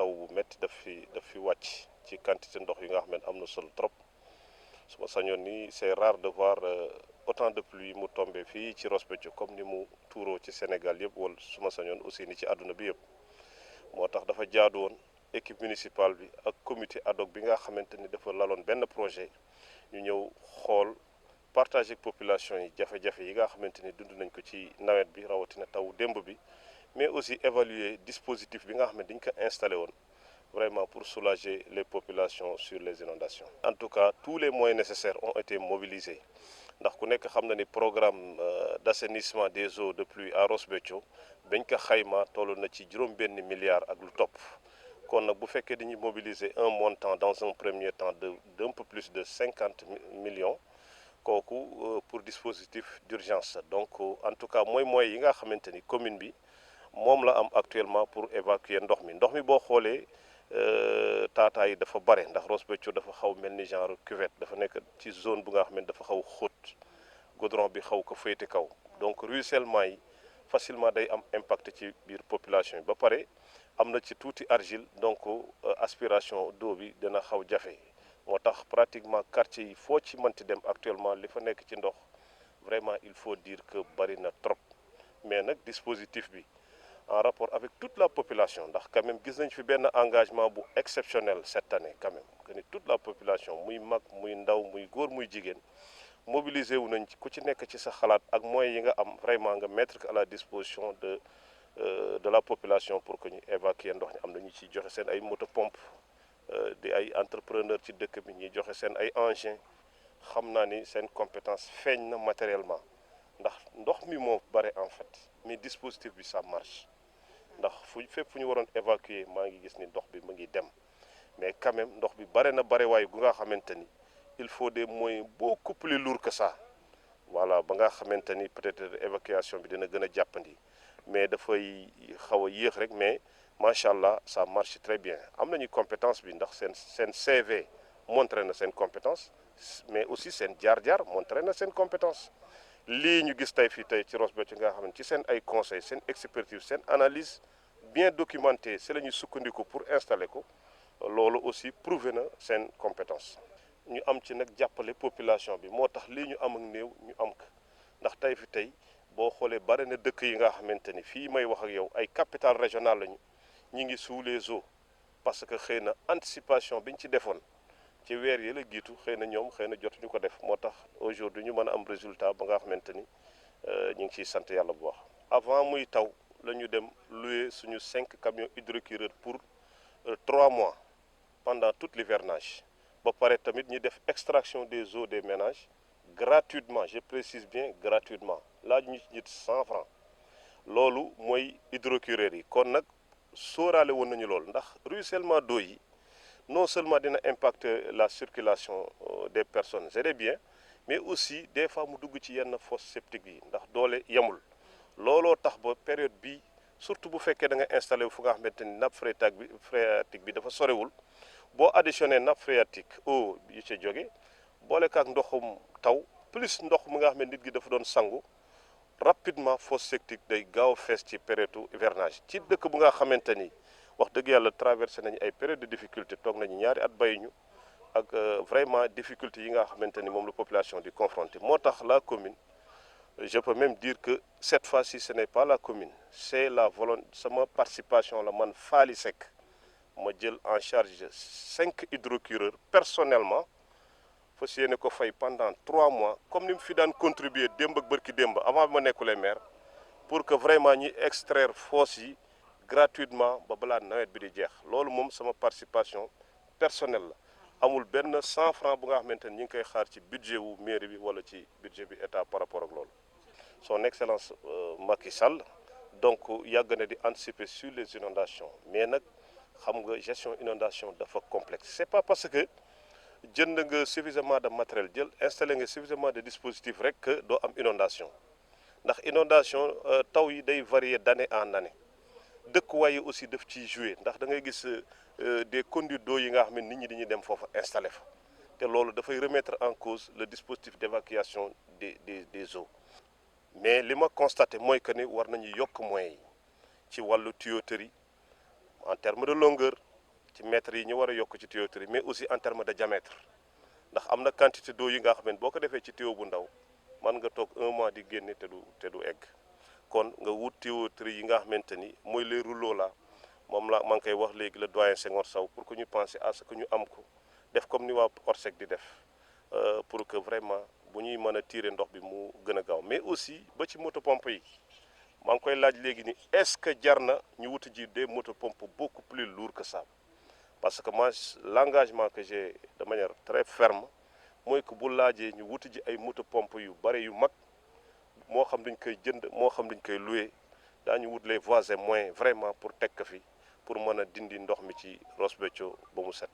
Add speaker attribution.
Speaker 1: taw bu métti daf fi wàcc ci quantité ndox yi nga xam ne am na solo trop su ma sañoon ni c'est rare de voir autant de pluie mu tombé fii ci Ross Béthio comme ni mu tuuroo ci Sénégal yëpp wala su ma sañoon aussi ni ci àdduna bi yëpp moo tax dafa jaadu woon équipe municipale bi ak comité ad hoc bi nga xamante ni dafa laloon benn projet ñu ñëw xool partager ak population yi jafe-jafe yi nga xamante ni dund nañ ko ci nawet bi rawatina taw démb bi mais aussi évaluer dispositif bi nga xam ne dañ ko installé woon vraiment pour soulager les populations sur les inondations. En tout cas, tous les moyens nécessaires ont été mobilisés ndax ku nekk xam na ni programme d'assainissement des eaux de pluie à Ross Béthio bañ ko xayma toll na ci juróom-benn milliard ak lu topp kon nag bu fekkee dañuy mobiliser un montant dans un premier temps d'un peu plus de 50 millions kooku pour dispositif d'urgence donc en tout cas mooy yi nga xamante ni commune bi moom la am actuellement pour évacuer ndox mi boo xoolee taataa yi dafa bare ndax Ross Béthio dafa xaw mel ni genre cuvette dafa nekk ci zone bu nga xam ne dafa xaw xóot goudron bi xaw ko féete kaw donc ruissellement yi facilement day am impact ci biir population yi ba pare am na ci tuuti argile donc aspiration d'eau bi dina xaw jafe moo tax pratiquement quartier yi foo ci mënti dem actuellement li fa nekk ci ndox vraiment il faut dire que bari na trop mais nag dispositif bi en rapport avec toute la population ndax quand même gis nañ fi benn engagement bu exceptionnel cette année quand même que ni toute la population muy mag muy ndaw muy góor muy jigéen mobilisé wu nañ ci ku ci nekk ci sa xalaat ak moyens yi nga am vraiment nga mettre à la disposition de la population pour que ñu évacuer ndox ñi am na ñu ciy joxe seen ay moto pompe di ay entrepreneur ci dëkk bi ñuy joxe seen ay engins xam naa ni seen compétence feeñ na matériellement ndax ndox mi moo bare en fait mais dispositif bi ça marche ndax fépp fu ñu waroon évacuer maa ngi gis ni ndox bi mu ngi dem mais quand même ndox bi bare na bare waaye gu nga xamante ni il faut des moyens beaucoup plus lourds que ça voilà ba nga xamante ni peut-être évacuation bi dina gën a jàppandi mais dafay xaw a yéex rek mais macha allah ça marche très bien am nañu compétence bi ndax seen CV montré na seen compétence mais aussi seen jaar-jaar montré na seen compétence lii ñu gis tey ci Ross Béthio nga xam ne ci seen ay conseils seen expertise seen analyse bien documentée c'est la ñuy sukkandiku pour installer ko loolu aussi prouvé na seen compétence ñu am ci nag jàppale population bi moo tax lii ñu am ak néew ñu am ko ndax tey boo xoolee bare na dëkk yi nga xamante ni fii may wax ak yow ay capitale régionale lañu ñi ngi sous les eaux parce que xëy na anticipation bi ñu ci defoon ci weer yi la jiitu xëy na ñoom xëy na jotuñu ko def moo tax aujourd'hui ñu mën a am résultat ba nga xamante ni ñu ngi ciy sant yàlla bu baax. avant muy taw la ñu dem louer suñu 5 camions hydrocureurs pour 3 mois pendant toute l'hivernage ba pare tamit ñu def extraction des eaux des ménages gratuitement je précise bien gratuitement laaj ñu ci nit 100 francs loolu mooy hydrocureurs yi kon nag sóoraale woon nañu loolu ndax ruissellement d'eau yi non seulement dina impacter la circulation des personnes et des biens mais aussi des fois mu dugg ci yenn fosse septique yi ndax doole yemul looloo tax ba période bi surtout bu fekkee da nga installé fu nga xamante ni nappe phréatique bi dafa sorewul boo additionné nappe phréatique eau yi ca jóge boole kaak ndoxum taw plus ndox mu nga xam ne nit gi dafa doon sangu rapidement fosse septique day gaaw a fees ci période hivernage ci dëkk bu nga xamante ni wax dëgg yàlla traversé nañu ay période de difficulté toog nañu ñaari at bayuñu ak vraiment difficulté yi nga xamante ni moom la population di confronté moo tax la commune je peux même dire que cette fois-ci ce n'est pas la commune c'est la volonté sama participation la man Faly Seck ma jël en charge 5 hydrocureurs personnellement fas yéene ko fay pendant 3 mois comme ni mu fi daan contribuer démb ak bërki démb avant bi ma nekkulee maire pour que vraiment ñi extraire fosse yi gratuitement ba balaa nawet bi di jeex loolu moom sama participation personnelle la amul benn 100 francs bu nga xamante ni ñu ngi koy xaar ci budget wu mairie bi wala ci budget bi état par rapport ak loolu son excellence Macky Sall donc yàgg na di anticiper sur les inondations mais nag xam nga gestion inondation dafa complexe c'est pas parce que jënd nga suffisamment de matériel installé nga suffisamment de dispositifs rek que doo am inondation ndax inondation taw yi day varier d'année en année dëkkuwaay yi aussi daf ciy jouer ndax da ngay gis des conduites d'eau yi nga xam ne nit ñi dañuy dem foofa installé fa te loolu dafay remettre en cause le dispositif d'évacuation des eaux mais li ma constaté mooy que ni war nañu yokk moyens yi ci wàllu tuyauterie en termes de longueur ci mètres yi ñu war a yokk ci tuyauterie mais aussi en terme de diamètre ndax am na quantité d'eau yi nga xam ne boo ko defee ci tuyau bu ndaw mën nga toog 1 mois di génne te du egg kon nga wut tuyauterie yi nga xamante ni mooy les rouleaux là moom la maa ngi koy wax léegi le doyen Senghor Sow pour que ñu penser à ce que ñu am ko def comme ni waa Orsec di def pour que vraiment bu ñuy mën a tirer ndox bi mu gën a gaaw mais aussi ba ci moto pompe yi maa ngi koy laaj léegi ni est-ce que jar na ñu wuti ji des moto pompes beaucoup plus lourds que ça parce que moi l'engagement que j'ai de manière très ferme mooy que bu laajee ñu wuti ji ay moto pompe yu bare yu mag moo xam dañ koy jënd moo xam dañ koy louer daañu wut les voies et moyens vraiment pour teg ko fi pour mën a dindi ndox mi ci Ross Béthio ba mu set